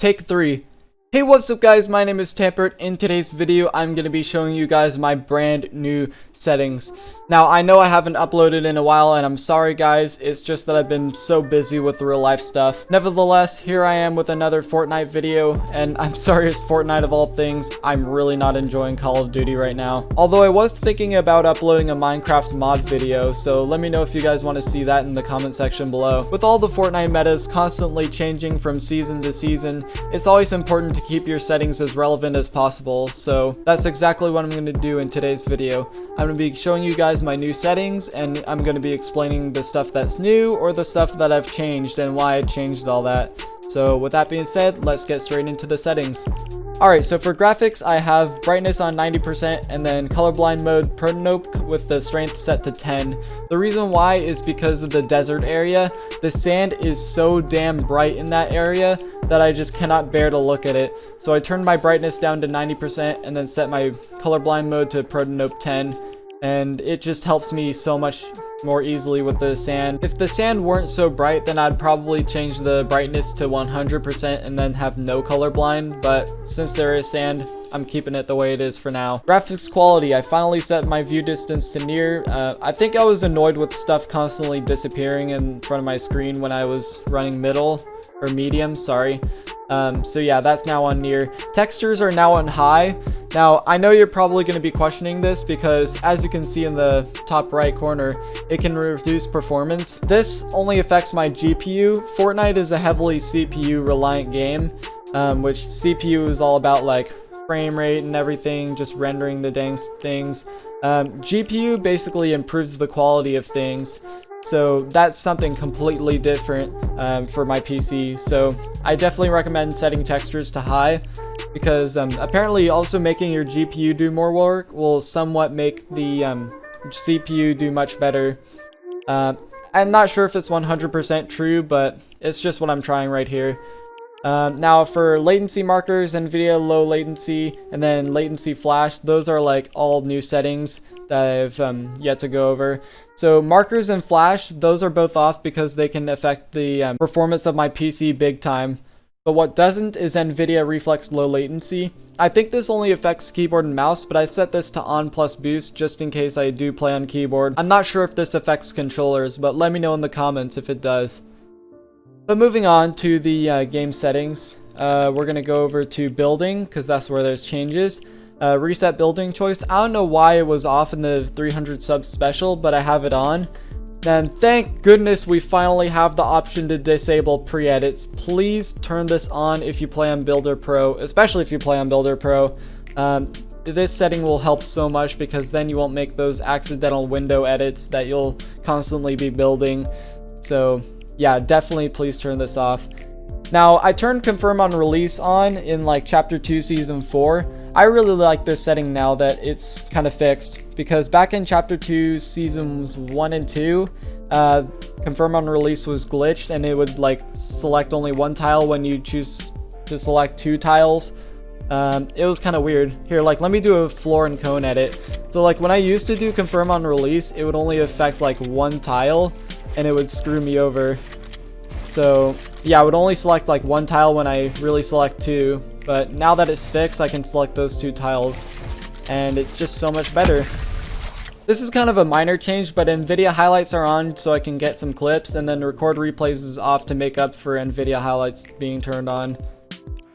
Take 3. Hey, what's up guys, my name is Tampert. In today's video, I'm going to be showing you guys my brand new settings. Now, I know I haven't uploaded in a while, and I'm sorry guys, it's just that I've been so busy with the real life stuff. Nevertheless, here I am with another Fortnite video, and I'm sorry it's Fortnite of all things. I'm really not enjoying Call of Duty right now. Although I was thinking about uploading a Minecraft mod video, so let me know if you guys want to see that in the comment section below. With all the Fortnite metas constantly changing from season to season, it's always important to keep your settings as relevant as possible, so that's exactly what I'm going to do in today's video. I'm going to be showing you guys my new settings, and I'm going to be explaining the stuff that's new or the stuff that I've changed and why I changed all that. So with that being said, let's get straight into the settings. Alright, so for graphics, I have brightness on 90% and then colorblind mode Protonope with the strength set to 10. The reason why is because of the desert area. The sand is so damn bright in that area that I just cannot bear to look at it. So I turned my brightness down to 90% and then set my colorblind mode to Protonope 10. And it just helps me so much more easily with the sand. If the sand weren't so bright, then I'd probably change the brightness to 100% and then have no colorblind, but since there is sand, I'm keeping it the way it is for now. Graphics quality, I finally set my view distance to near. I think I was annoyed with stuff constantly disappearing in front of my screen when I was running middle, or medium, sorry. So yeah, that's now on near. Textures are now on high. Now, I know you're probably going to be questioning this because, as you can see in the top right corner, it can reduce performance. This only affects my GPU. Fortnite is a heavily CPU reliant game, which CPU is all about like frame rate and everything, just rendering the dang things. GPU basically improves the quality of things. So that's something completely different for my PC. So I definitely recommend setting textures to high because apparently also making your GPU do more work will somewhat make the CPU do much better. I'm not sure if it's 100% true, but it's just what I'm trying right here. Now for latency markers, NVIDIA low latency, and then latency flash, those are like all new settings that I've yet to go over. So markers and flash, those are both off because they can affect the performance of my PC big time. But what doesn't is NVIDIA reflex low latency. I think this only affects keyboard and mouse, but I set this to on plus boost just in case I do play on keyboard. I'm not sure if this affects controllers, but let me know in the comments if it does. But moving on to the game settings, we're going to go over to building because that's where there's changes. Reset building choice. I don't know why it was off in the 300 sub special, but I have it on. And thank goodness we finally have the option to disable pre-edits. Please turn this on if you play on Builder Pro, especially if you play on Builder Pro. This setting will help so much because then you won't make those accidental window edits that you'll constantly be building. So yeah, definitely please turn this off. Now, I turned confirm on release on in like chapter 2 season 4. I really like this setting now that it's kind of fixed because back in chapter 2 seasons 1 and 2, confirm on release was glitched and it would like select only one tile when you choose to select 2 tiles. It was kind of weird. Here, like, let me do a floor and cone edit. So like when I used to do confirm on release, it would only affect like one tile and it would screw me over. So yeah, I would only select like one tile when I really select 2, but now that it's fixed, I can select those 2 tiles, and it's just so much better. This is kind of a minor change, but NVIDIA highlights are on so I can get some clips, and then record replays is off to make up for NVIDIA highlights being turned on.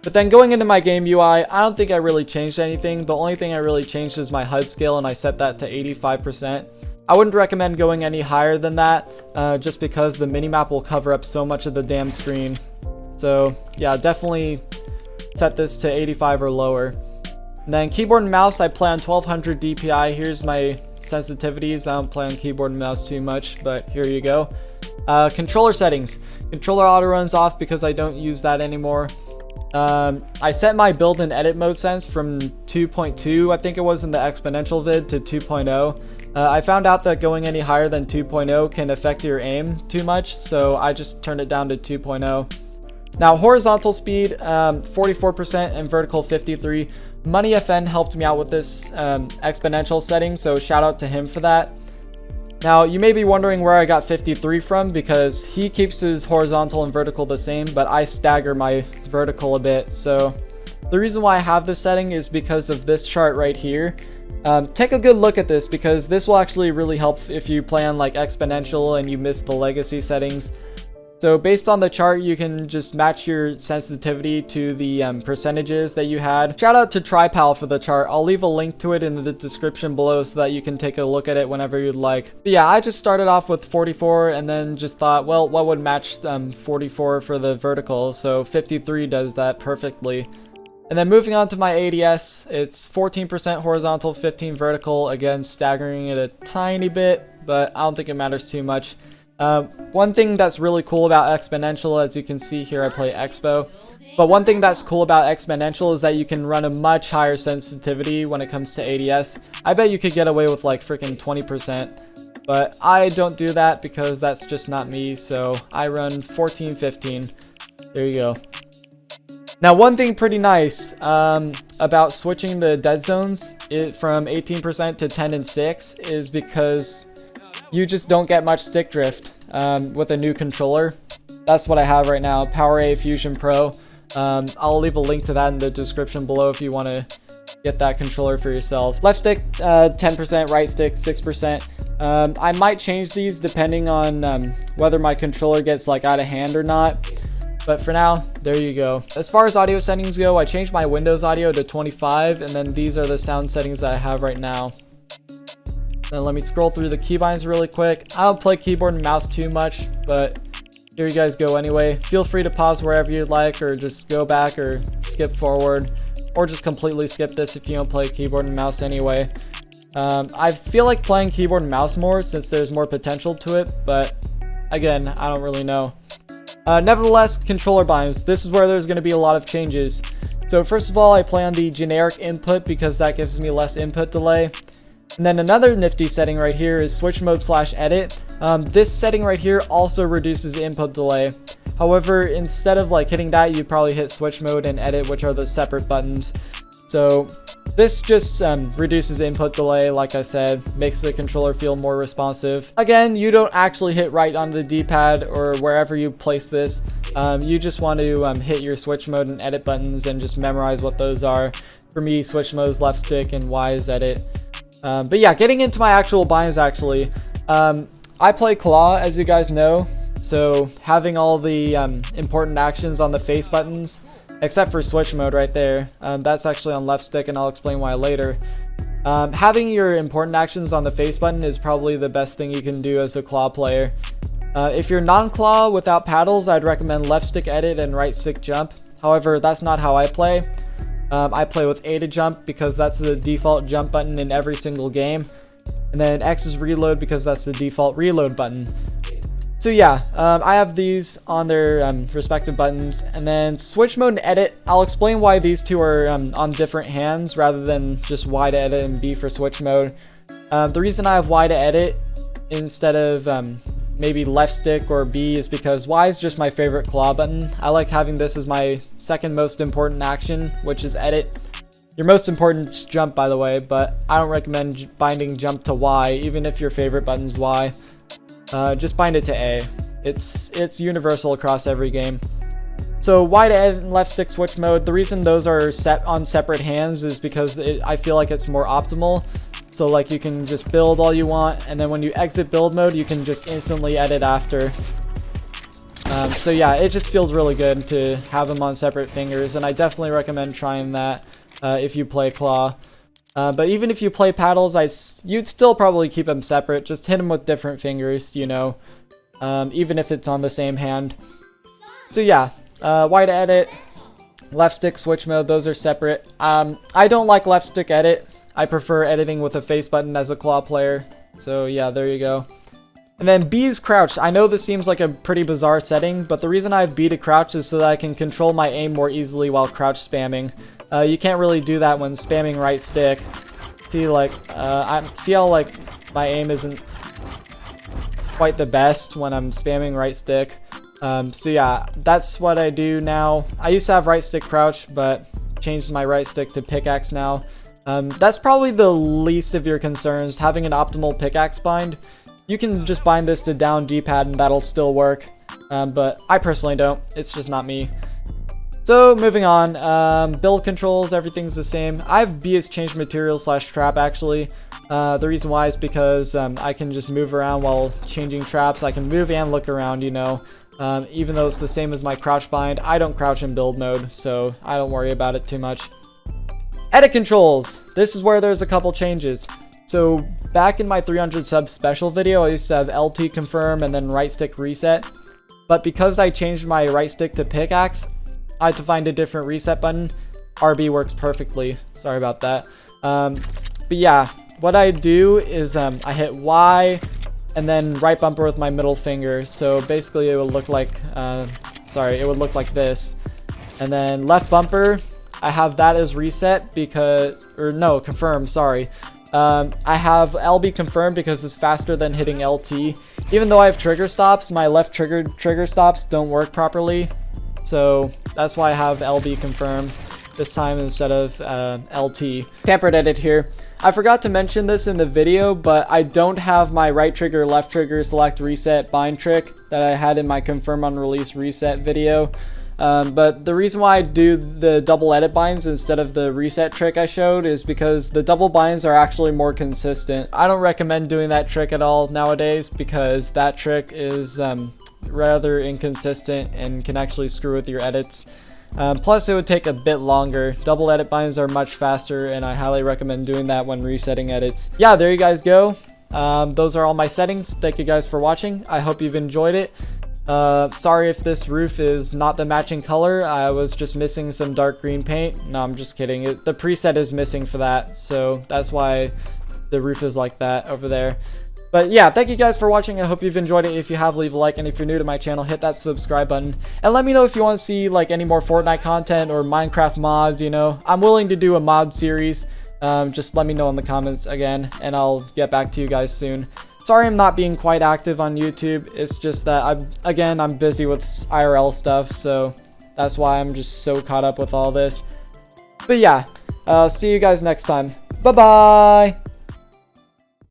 But then going into my game UI, I don't think I really changed anything. The only thing I really changed is my HUD scale, and I set that to 85%. I wouldn't recommend going any higher than that, just because the minimap will cover up so much of the damn screen. So yeah, definitely set this to 85 or lower. And then keyboard and mouse, I play on 1200 DPI. Here's my sensitivities. I don't play on keyboard and mouse too much, but here you go. Controller settings. Controller auto runs off because I don't use that anymore. I set my build and edit mode sense from 2.2, I think it was in the exponential vid, to 2.0. I found out that going any higher than 2.0 can affect your aim too much, so I just turned it down to 2.0. Now, horizontal speed, 44% and vertical 53. Money FN helped me out with this exponential setting, so shout out to him for that. Now, you may be wondering where I got 53 from, because he keeps his horizontal and vertical the same, but I stagger my vertical a bit. So the reason why I have this setting is because of this chart right here. Take a good look at this, because this will actually really help if you play on like exponential and you miss the legacy settings. So based on the chart, you can just match your sensitivity to the percentages that you had. Shout out to TriPal for the chart. I'll leave a link to it in the description below so that you can take a look at it whenever you'd like. But yeah, I just started off with 44 and then just thought, well, what would match 44 for the vertical? So 53 does that perfectly. And then moving on to my ADS, it's 14% horizontal, 15 vertical. Again, staggering it a tiny bit, but I don't think it matters too much. One thing that's really cool about exponential, as you can see here, I play Expo. But one thing that's cool about exponential is that you can run a much higher sensitivity when it comes to ADS. I bet you could get away with like freaking 20%. But I don't do that because that's just not me. So I run 14, 15. There you go. Now, one thing pretty nice about switching the dead zones from 18% to 10 and 6 is because you just don't get much stick drift with a new controller. That's what I have right now, PowerA Fusion Pro. I'll leave a link to that in the description below if you want to get that controller for yourself. Left stick 10%, right stick 6%. I might change these depending on whether my controller gets like out of hand or not. But for now, there you go. As far as audio settings go, I changed my Windows audio to 25, and then these are the sound settings that I have right now. Then let me scroll through the keybinds really quick. I don't play keyboard and mouse too much, but here you guys go anyway. Feel free to pause wherever you'd like, or just go back or skip forward, or just completely skip this if you don't play keyboard and mouse anyway. I feel like playing keyboard and mouse more since there's more potential to it, but again, I don't really know. Nevertheless, controller binds. This is where there's going to be a lot of changes. So first of all, I play on the generic input because that gives me less input delay. And then another nifty setting right here is switch mode / edit. This setting right here also reduces input delay. However, instead of like hitting that, you'd probably hit switch mode and edit, which are the separate buttons. So this just reduces input delay, like I said, makes the controller feel more responsive. Again, you don't actually hit right on the D-pad or wherever you place this. You just want to hit your switch mode and edit buttons and just memorize what those are. For me, switch mode is left stick and Y is edit. But yeah, getting into my actual binds actually. I play claw, as you guys know, so having all the important actions on the face buttons, except for switch mode right there, that's actually on left stick, and I'll explain why later. Having your important actions on the face button is probably the best thing you can do as a claw player. If you're non-claw without paddles, I'd recommend left stick edit and right stick jump. However, that's not how I play. I play with A to jump because that's the default jump button in every single game. And then X is reload because that's the default reload button. So yeah, I have these on their respective buttons. And then switch mode and edit, I'll explain why these two are on different hands rather than just Y to edit and B for switch mode. The reason I have Y to edit instead of maybe left stick or B is because Y is just my favorite claw button. I like having this as my second most important action, which is edit. Your most important is jump, by the way, but I don't recommend binding jump to Y, even if your favorite button's Y. Just bind it to A. It's universal across every game. So Y to edit and left stick switch mode, the reason those are set on separate hands is because I feel like it's more optimal. So like you can just build all you want, and then when you exit build mode, you can just instantly edit after. So yeah, it just feels really good to have them on separate fingers, and I definitely recommend trying that if you play claw. But even if you play paddles, you'd still probably keep them separate. Just hit them with different fingers, you know, even if it's on the same hand. So yeah, Y to edit, left stick switch mode, those are separate. I don't like left stick edit. I prefer editing with a face button as a claw player. So yeah, there you go. And then B is crouch. I know this seems like a pretty bizarre setting, but the reason I have B to crouch is so that I can control my aim more easily while crouch spamming. You can't really do that when spamming right stick. See, like, see how like my aim isn't quite the best when I'm spamming right stick. So yeah, that's what I do now. I used to have right stick crouch, but changed my right stick to pickaxe now. That's probably the least of your concerns, having an optimal pickaxe bind. You can just bind this to down D-pad and that'll still work. But I personally don't. It's just not me. So moving on, build controls, everything's the same. I've BS changed material / trap actually. The reason why is because I can just move around while changing traps. I can move and look around, you know. Even though it's the same as my crouch bind, I don't crouch in build mode, so I don't worry about it too much. Edit controls. This is where there's a couple changes. So back in my 300 subs special video, I used to have LT confirm and then right stick reset. But because I changed my right stick to pickaxe, I had to find a different reset button. RB works perfectly. Sorry about that. But yeah, what I do is I hit Y and then right bumper with my middle finger. So basically it would look like, it would look like this. And then left bumper, I have that as reset because, or no, confirm, sorry. I have LB confirmed because it's faster than hitting LT. Even though I have trigger stops, my left trigger stops don't work properly. So that's why I have LB confirmed this time instead of LT. Tampered edit here. I forgot to mention this in the video, but I don't have my right trigger, left trigger, select, reset, bind trick that I had in my confirm on release reset video. But the reason why I do the double edit binds instead of the reset trick I showed is because the double binds are actually more consistent. I don't recommend doing that trick at all nowadays because that trick is rather inconsistent and can actually screw with your edits. Plus it would take a bit longer. Double edit binds are much faster and I highly recommend doing that when resetting edits. Yeah, there you guys go. Those are all my settings. Thank you guys for watching. I hope you've enjoyed it. Sorry if this roof is not the matching color. I was just missing some dark green paint. No, I'm just kidding. The preset is missing for that, so that's why the roof is like that over there. But yeah, thank you guys for watching. I hope you've enjoyed it. If you have, leave a like, and if you're new to my channel, hit that subscribe button. And let me know if you want to see like any more Fortnite content or Minecraft mods, you know. I'm willing to do a mod series. Just let me know in the comments again, and I'll get back to you guys soon. Sorry I'm not being quite active on YouTube. It's just that I'm busy with IRL stuff, so that's why I'm just so caught up with all this. But yeah, see you guys next time. Bye-bye!